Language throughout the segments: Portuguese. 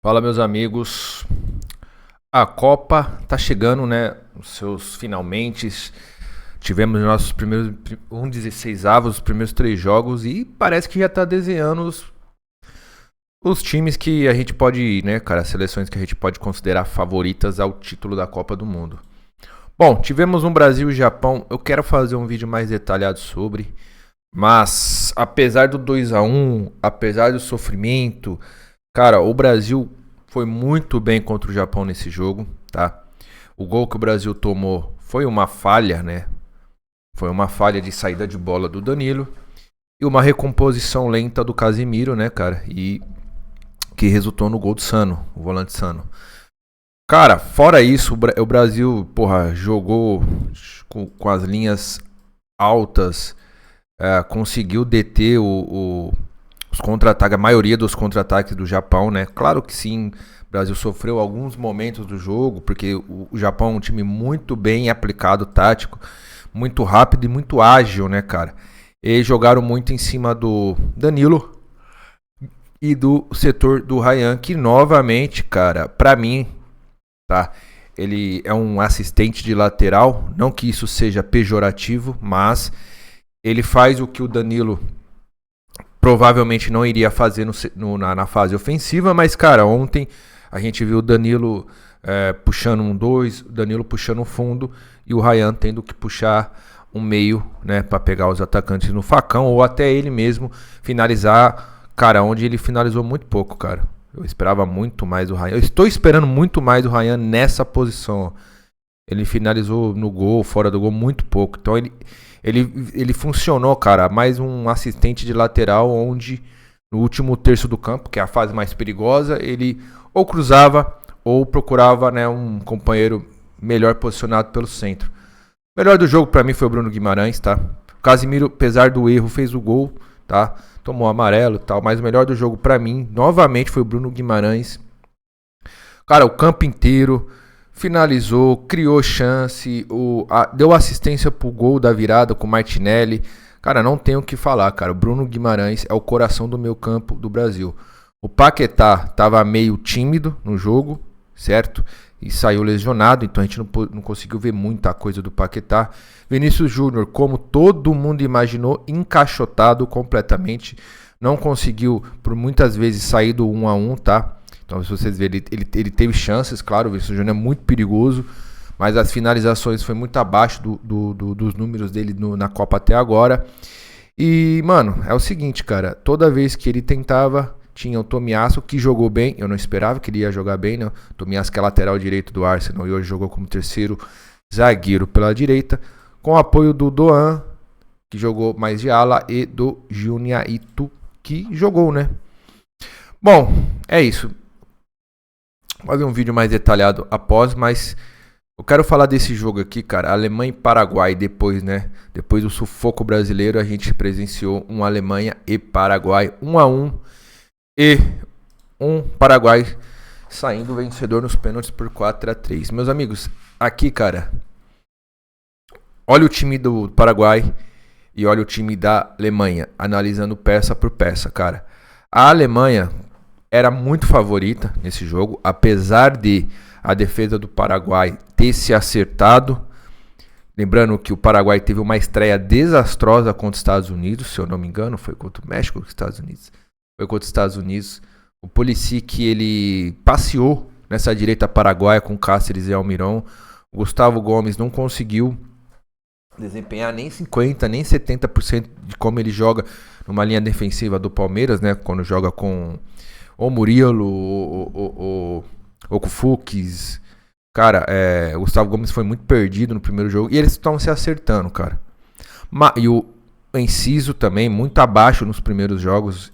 Fala, meus amigos. A Copa tá chegando, né? Os seus finalmente. Tivemos nossos primeiros 16avos, os primeiros 3 jogos e parece que já tá desenhando os times que a gente pode, né, cara, as seleções que a gente pode considerar favoritas ao título da Copa do Mundo. Bom, tivemos um Brasil e Japão. Eu quero fazer um vídeo mais detalhado sobre, mas apesar do 2-1, apesar do sofrimento, cara, o Brasil foi muito bem contra o Japão nesse jogo, tá? O gol que o Brasil tomou foi uma falha, né? Foi uma falha de saída de bola do Danilo e uma recomposição lenta do Casimiro, né, cara? E que resultou no gol do Sano, o volante Sano. Cara, fora isso, o Brasil, porra, jogou com as linhas altas, conseguiu deter os contra-ataques, a maioria dos contra-ataques do Japão, né? Claro que sim, o Brasil sofreu alguns momentos do jogo, porque o Japão é um time muito bem aplicado, tático, muito rápido e muito ágil, né, cara? Eles jogaram muito em cima do Danilo e do setor do Ryan, que novamente, cara, pra mim, tá? Ele é um assistente de lateral, não que isso seja pejorativo, mas ele faz o que o Danilo provavelmente não iria fazer na fase ofensiva, mas, cara, ontem a gente viu o Danilo puxando um 2, o Danilo puxando o fundo e o Ryan tendo que puxar um meio, né, para pegar os atacantes no facão ou até ele mesmo finalizar, cara, onde ele finalizou muito pouco, cara. Eu esperava muito mais do Ryan. Eu estou esperando muito mais do Ryan nessa posição. Ele finalizou no gol, fora do gol, muito pouco. Então ele funcionou, cara, mais um assistente de lateral, onde no último terço do campo, que é a fase mais perigosa, ele ou cruzava ou procurava, né, um companheiro melhor posicionado pelo centro. O melhor do jogo pra mim foi o Bruno Guimarães, tá? O Casimiro, apesar do erro, fez o gol, tá? Tomou amarelo e tal, mas o melhor do jogo pra mim, novamente, foi o Bruno Guimarães. Cara, o campo inteiro finalizou, criou chance, deu assistência pro gol da virada com o Martinelli. Cara, não tenho o que falar, cara. O Bruno Guimarães é o coração do meio campo do Brasil. O Paquetá tava meio tímido no jogo, certo? E saiu lesionado, então a gente não conseguiu ver muita coisa do Paquetá. Vinícius Júnior, como todo mundo imaginou, encaixotado completamente. Não conseguiu, por muitas vezes, sair do 1-1, tá? Então, se vocês verem, ele teve chances, claro, o Vinícius Júnior é muito perigoso, mas as finalizações foi muito abaixo dos números dele na Copa até agora. E, mano, é o seguinte, cara, toda vez que ele tentava, tinha o Tomiasso, que jogou bem, eu não esperava que ele ia jogar bem, né? O Tomiasso, que é lateral direito do Arsenal, e hoje jogou como terceiro zagueiro pela direita, com o apoio do Doan, que jogou mais de ala, e do Juniaito, que jogou, né? Bom, é isso. Vou fazer um vídeo mais detalhado após, mas eu quero falar desse jogo aqui, cara. Alemanha e Paraguai, depois, né? Depois do sufoco brasileiro, a gente presenciou um Alemanha e Paraguai 1-1 e um Paraguai saindo vencedor nos pênaltis por 4-3. Meus amigos, aqui, cara, olha o time do Paraguai e olha o time da Alemanha, analisando peça por peça, cara. A Alemanha era muito favorita nesse jogo, apesar de a defesa do Paraguai ter se acertado. Lembrando que o Paraguai teve uma estreia desastrosa contra os Estados Unidos, se eu não me engano, foi contra o México ou os Estados Unidos. Foi contra os Estados Unidos. O Pulisic, ele passeou nessa direita paraguaia com Cáceres e Almirón. O Gustavo Gomes não conseguiu desempenhar nem 50%, nem 70% de como ele joga numa linha defensiva do Palmeiras, né? Quando joga com o Murilo, o Kufukis. Cara, o Gustavo Gomes foi muito perdido no primeiro jogo. E eles estão se acertando, cara. E o Enciso também, muito abaixo nos primeiros jogos.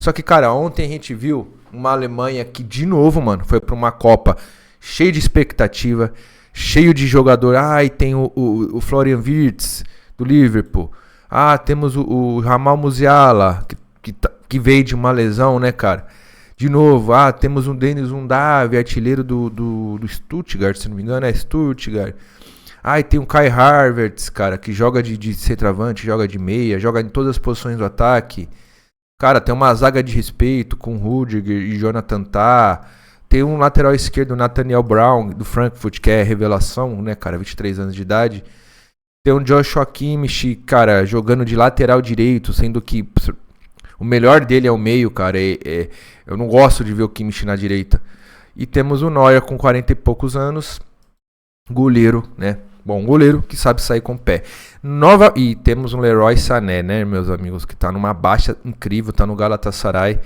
Só que, cara, ontem a gente viu uma Alemanha que, de novo, mano, foi pra uma Copa cheio de expectativa, cheio de jogador. E tem o Florian Wirtz, do Liverpool. Temos o Jamal Musiala, que veio de uma lesão, né, cara? De novo, temos o Denis Undav, artilheiro do Stuttgart, se não me engano, é Stuttgart. E tem o Kai Havertz, cara, que joga de centroavante, joga de meia, joga em todas as posições do ataque. Cara, tem uma zaga de respeito com Rudiger e Jonathan Tah. Tem um lateral esquerdo, Nathaniel Brown, do Frankfurt, que é revelação, né, cara, 23 anos de idade. Tem um Joshua Kimmich, cara, jogando de lateral direito, sendo que o melhor dele é o meio, cara. Eu não gosto de ver o Kimmich na direita. E temos o Neuer com 40 e poucos anos, goleiro, né? Bom, goleiro que sabe sair com o pé. E temos um Leroy Sané, né, meus amigos, que tá numa baixa incrível, tá no Galatasaray.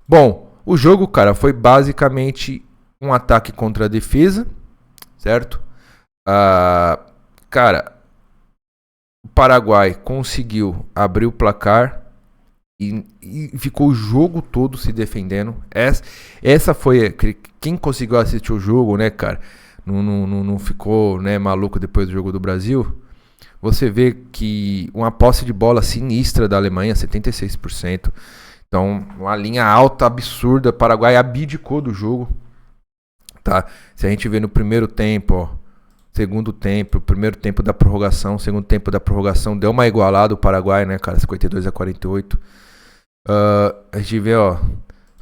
Bom, o jogo, cara, foi basicamente um ataque contra a defesa, certo? Cara, o Paraguai conseguiu abrir o placar e ficou o jogo todo se defendendo. Essa foi... Quem conseguiu assistir o jogo, né, cara, não ficou, né, maluco depois do jogo do Brasil. Você vê que uma posse de bola sinistra da Alemanha, 76%. Então, uma linha alta absurda. O Paraguai abdicou do jogo. Tá? Se a gente vê no primeiro tempo, ó, segundo tempo, primeiro tempo da prorrogação, segundo tempo da prorrogação, deu uma igualada o Paraguai, né, cara, 52-48. A gente vê, ó,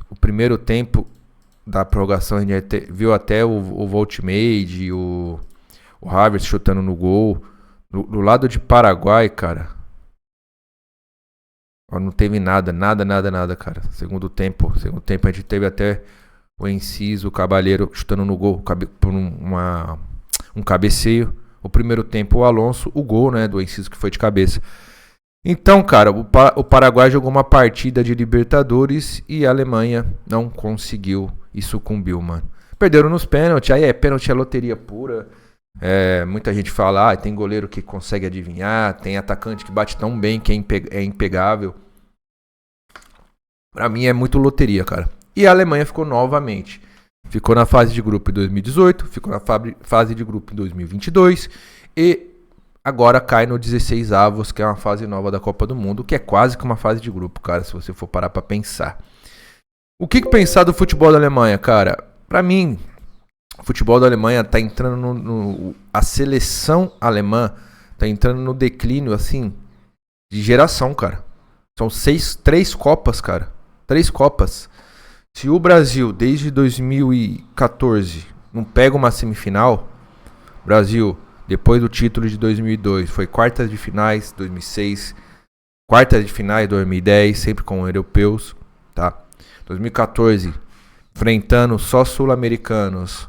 o primeiro tempo da prorrogação, a gente viu até o Voltmade, o Havertz chutando no gol. Do lado de Paraguai, cara, ó, não teve nada, cara. Segundo tempo a gente teve até o Enciso, o Cabalheiro chutando no gol por um cabeceio. O primeiro tempo o Alonso, o gol, né, do Enciso que foi de cabeça. Então, cara, o Paraguai jogou uma partida de Libertadores e a Alemanha não conseguiu e sucumbiu, mano. Perderam nos pênaltis, aí pênalti é loteria pura. Muita gente fala, tem goleiro que consegue adivinhar, tem atacante que bate tão bem que é impegável. Pra mim é muito loteria, cara. E a Alemanha ficou novamente. Ficou na fase de grupo em 2018, ficou na fase de grupo em 2022 e agora cai no 16avos, que é uma fase nova da Copa do Mundo, que é quase que uma fase de grupo, cara, se você for parar pra pensar. O que pensar do futebol da Alemanha, cara? Pra mim, o futebol da Alemanha tá entrando a seleção alemã tá entrando no declínio, assim, de geração, cara. São 3 Copas, cara. 3 Copas. Se o Brasil, desde 2014, não pega uma semifinal, o Brasil, depois do título de 2002, foi quartas de finais, 2006, quartas de finais, 2010, sempre com europeus, tá? 2014, enfrentando só sul-americanos,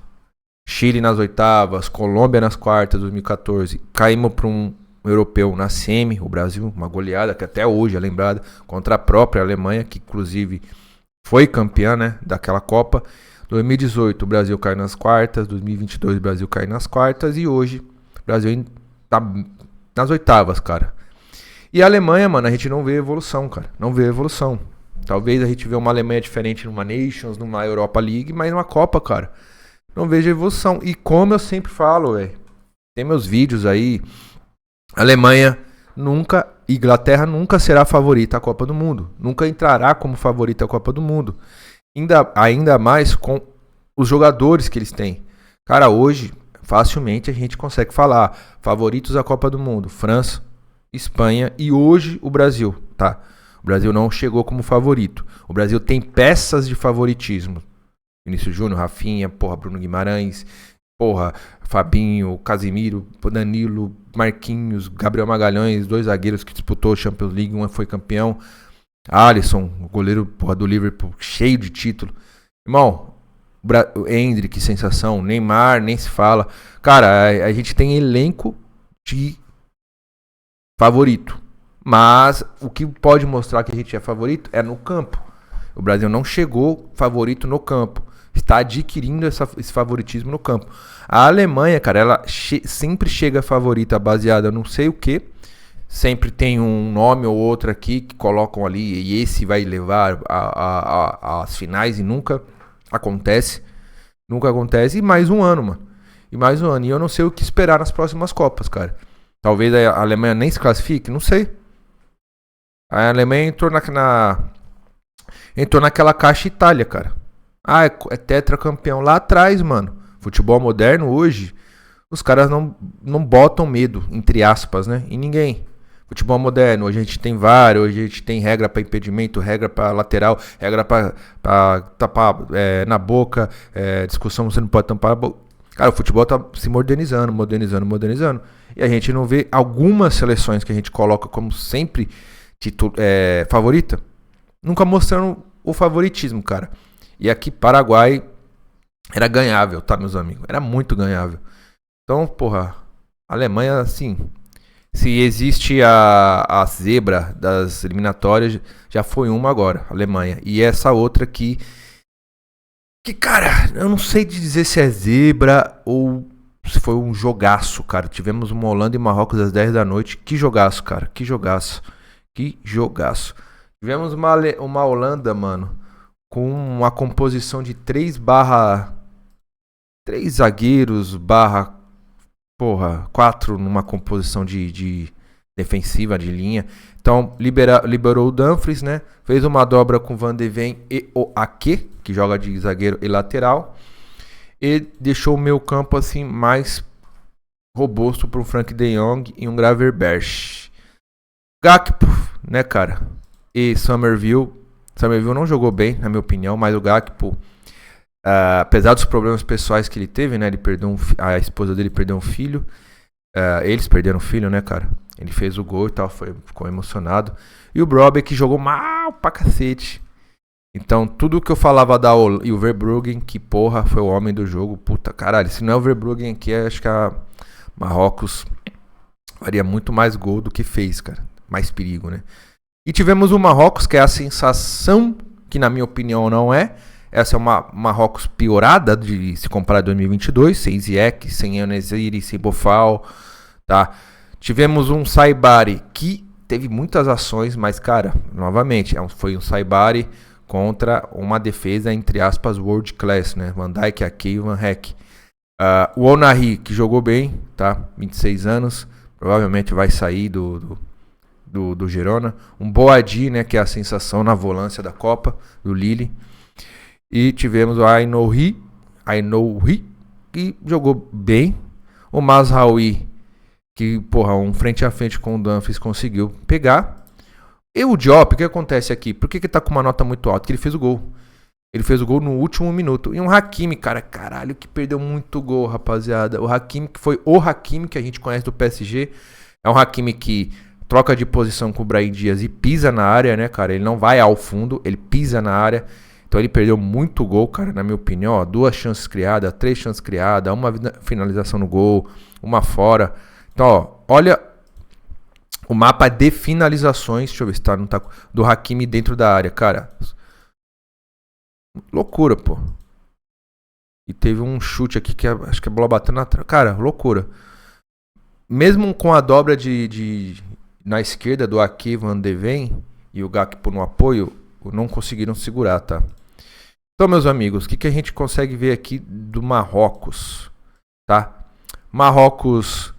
Chile nas oitavas, Colômbia nas quartas, 2014, caímos para um europeu na semi, o Brasil, uma goleada que até hoje é lembrada, contra a própria Alemanha, que inclusive foi campeã, né, daquela Copa. 2018 o Brasil cai nas quartas, 2022 o Brasil cai nas quartas e hoje o Brasil tá nas oitavas, cara. E a Alemanha, mano, a gente não vê evolução, cara. Não vê evolução. Talvez a gente vê uma Alemanha diferente numa Nations, numa Europa League, mas numa Copa, cara, não vejo evolução. E como eu sempre falo, velho, tem meus vídeos aí, Alemanha nunca, Inglaterra nunca será favorita à Copa do Mundo. Nunca entrará como favorita à Copa do Mundo. Ainda mais com os jogadores que eles têm. Cara, hoje, facilmente a gente consegue falar favoritos à Copa do Mundo. França, Espanha e hoje o Brasil, tá? O Brasil não chegou como favorito. O Brasil tem peças de favoritismo. Vinícius Júnior, Rafinha, Bruno Guimarães, Fabinho, Casimiro, Danilo, Marquinhos, Gabriel Magalhães, 2 zagueiros que disputou a Champions League, um foi campeão. Alisson, o goleiro do Liverpool, cheio de título. Irmão, o Endrick, sensação. Neymar, nem se fala. Cara, a gente tem elenco de favorito. Mas o que pode mostrar que a gente é favorito é no campo. O Brasil não chegou favorito no campo. Está adquirindo esse favoritismo no campo. A Alemanha, cara, ela sempre chega favorita baseada não sei o que. Sempre tem um nome ou outro aqui que colocam ali e esse vai levar às finais e nunca acontece. Nunca acontece. E mais um ano, mano. E eu não sei o que esperar nas próximas Copas, cara. Talvez a Alemanha nem se classifique, não sei. A Alemanha entrou naquela caixa Itália, cara. É tetracampeão lá atrás, mano. Futebol moderno hoje, os caras não botam medo, entre aspas, né, em ninguém. Futebol moderno, hoje a gente tem VAR, hoje a gente tem regra para impedimento, regra para lateral, regra para tapar na boca, discussão você não pode tampar a boca. Cara, o futebol tá se modernizando, modernizando. E a gente não vê algumas seleções que a gente coloca como sempre favorita, nunca mostrando o favoritismo, cara. E aqui, Paraguai era ganhável, tá, meus amigos? Era muito ganhável. Então, porra, Alemanha, assim, se existe a zebra das eliminatórias, já foi uma agora, Alemanha. E essa outra aqui, que, cara, eu não sei dizer se é zebra ou se foi um jogaço, cara. Tivemos uma Holanda e Marrocos às 10 da noite. Que jogaço, cara, que jogaço. Tivemos uma Holanda, mano, com uma composição de 3 zagueiros barra 4 numa composição de defensiva, de linha. Então, liberou o Dumfries, né? Fez uma dobra com o Van de Ven e o Ake, que joga de zagueiro e lateral. E deixou o meio campo assim mais robusto para um Frank de Jong e um Gravenberch. Gakpo, né, cara? E Summerville não jogou bem, na minha opinião, mas o Gakpo, apesar dos problemas pessoais que ele teve, né? Ele perdeu a esposa dele perdeu um filho. Eles perderam um filho, né, cara? Ele fez o gol e tal, ficou emocionado. E o Brobbey, que jogou mal pra cacete. Então, tudo que eu falava e o Verbruggen, que porra, foi o homem do jogo. Puta, caralho, se não é o Verbruggen aqui, acho que a Marrocos faria muito mais gol do que fez, cara. Mais perigo, né? E tivemos o Marrocos, que é a sensação, que na minha opinião não é. Essa é uma Marrocos piorada de se comparar a 2022, sem Ziyech, sem Enesiri, sem Bofal, tá? Tivemos um Saibari que teve muitas ações, mas, cara, novamente, foi um Saibari contra uma defesa, entre aspas, world class, né? Van Dijk, Ake e Van Heck. O Onari, que jogou bem, tá? 26 anos, provavelmente vai sair do Girona. Um Boadi, né? Que é a sensação na volância da Copa, do Lille. E tivemos o Ainouri, que jogou bem. O Mazraoui, que, porra, um frente a frente com o Dumfries conseguiu pegar. E o Diop, o que acontece aqui? Por que tá com uma nota muito alta? Porque ele fez o gol. Ele fez o gol no último minuto. E um Hakimi, cara, caralho, que perdeu muito gol, rapaziada. O Hakimi, que foi o Hakimi que a gente conhece do PSG. É um Hakimi que troca de posição com o Brahim Dias e pisa na área, né, cara? Ele não vai ao fundo, ele pisa na área. Então ele perdeu muito gol, cara, na minha opinião. Ó, 2 chances criadas, 3 chances criadas, uma finalização no gol, uma fora. Então, ó, olha o mapa de finalizações. Deixa eu ver se não tá, do Hakimi dentro da área, cara. Loucura, pô. E teve um chute aqui que acho que a bola bateu na trave. Cara, loucura. Mesmo com a dobra na esquerda do Ake, Van de Ven e o Gakpo no apoio, não conseguiram segurar, tá? Então, meus amigos, o que a gente consegue ver aqui do Marrocos, tá? Marrocos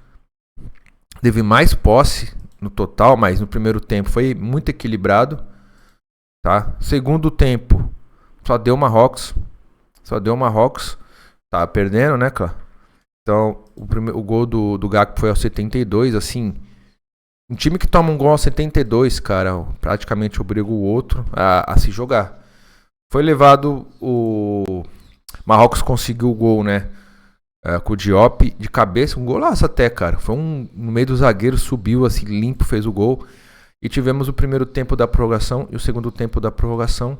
teve mais posse no total, mas no primeiro tempo foi muito equilibrado, tá? Segundo tempo, só deu Marrocos. Tá perdendo, né, cara? Então, o gol do Gakpo foi aos 72, assim. Um time que toma um gol aos 72, cara, praticamente obriga o outro a se jogar. Foi levado o Marrocos conseguiu o gol, né? Com o Diop de cabeça, um golaço até, cara. Foi no meio do zagueiro, subiu assim, limpo, fez o gol. E tivemos o primeiro tempo da prorrogação e o segundo tempo da prorrogação,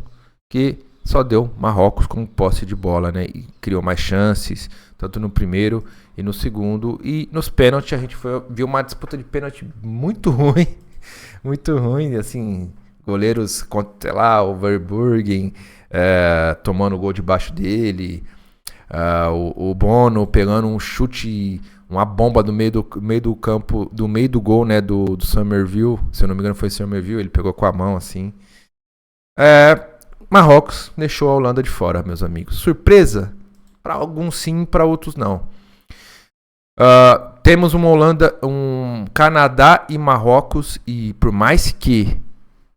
que só deu Marrocos com posse de bola, né? E criou mais chances, tanto no primeiro e no segundo. E nos pênaltis a gente viu uma disputa de pênalti muito ruim. Muito ruim, assim, goleiros, sei lá, o Verbruggen tomando o gol debaixo dele. O Bono pegando um chute, uma bomba do meio do campo, do meio do gol, né, do Summerville. Se eu não me engano foi Summerville, ele pegou com a mão, assim. Marrocos deixou a Holanda de fora, meus amigos. Surpresa? Para alguns sim, para outros não. Temos uma Holanda, um Canadá e Marrocos, e por mais que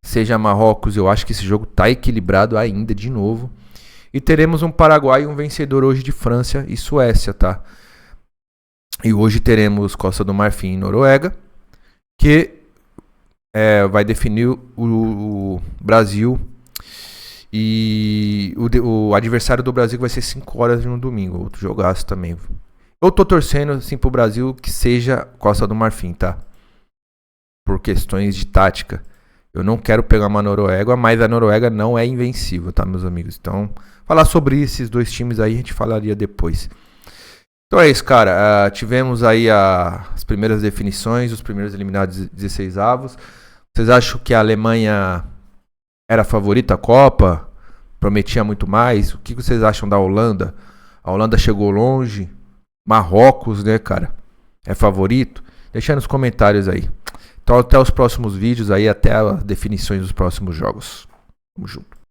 seja Marrocos, eu acho que esse jogo tá equilibrado ainda de novo. E teremos um Paraguai e um vencedor hoje de França e Suécia, tá? E hoje teremos Costa do Marfim e Noruega, que vai definir o Brasil. E o adversário do Brasil vai ser 5 horas no domingo. Outro jogaço também. Eu tô torcendo assim pro Brasil que seja Costa do Marfim, tá? Por questões de tática. Eu não quero pegar uma Noruega, mas a Noruega não é invencível, tá, meus amigos? Então, falar sobre esses dois times aí a gente falaria depois. Então é isso, cara. Tivemos aí as primeiras definições, os primeiros eliminados 16 avos. Vocês acham que a Alemanha era a favorita à Copa? Prometia muito mais? O que vocês acham da Holanda? A Holanda chegou longe. Marrocos, né, cara? É favorito? Deixa nos comentários aí. Então até os próximos vídeos aí, até as definições dos próximos jogos. Tamo junto.